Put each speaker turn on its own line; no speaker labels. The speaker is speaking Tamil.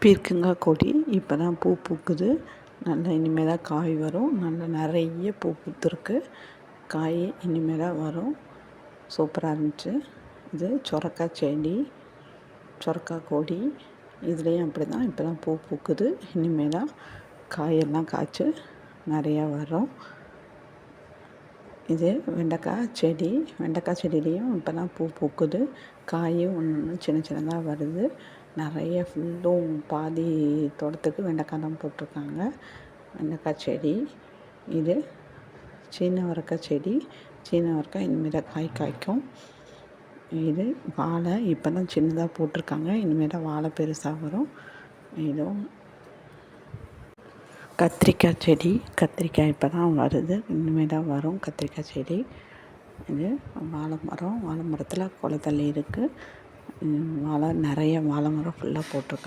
பீர்க்கங்காய் கொடி இப்போ தான் பூ பூக்குது. நல்லா இனிமேல் தான் காய் வரும். நல்லா நிறைய பூ பூத்துருக்கு. காய் இனிமேல் தான் வரும். சூப்பராக இருந்துச்சு. இது சொரக்காய் செடி, சொரக்காய் கொடி. இதுலேயும் அப்படி தான் இப்போ தான் பூ பூக்குது. இனிமேல் தான் காயெல்லாம் காய்ச்சி நிறையா வரும். இது வெண்டைக்காய் செடி. வெண்டைக்காய் செடியிலையும் இப்போ தான் பூ பூக்குது. காயும் ஒன்று சின்ன சின்னதாக வருது. நிறைய ஃபுல்லும் பாதி தோட்டத்துக்கு வெண்டைக்காய் தான் போட்டிருக்காங்க. வெண்டைக்காய் செடி. இது சீன அவரைக்காய் செடி. சீன அவரைக்காய் இனிமேல் தான் காய் காய்க்கும். இது வாழை இப்போ தான் சின்னதாக போட்டிருக்காங்க. இனிமேல் தான் வாழை பெருசாக வரும். இதுவும் கத்திரிக்காய் செடி. கத்திரிக்காய் இப்போ தான் வருது. இனிமேல் தான் வரும் கத்திரிக்காய் செடி. இது வாழை மரம். வாழை மரத்தில் குலை தள்ளி இருக்குது. வாழை நிறைய வாழை மரம் ஃபுல்லாக போட்டிருக்காங்க.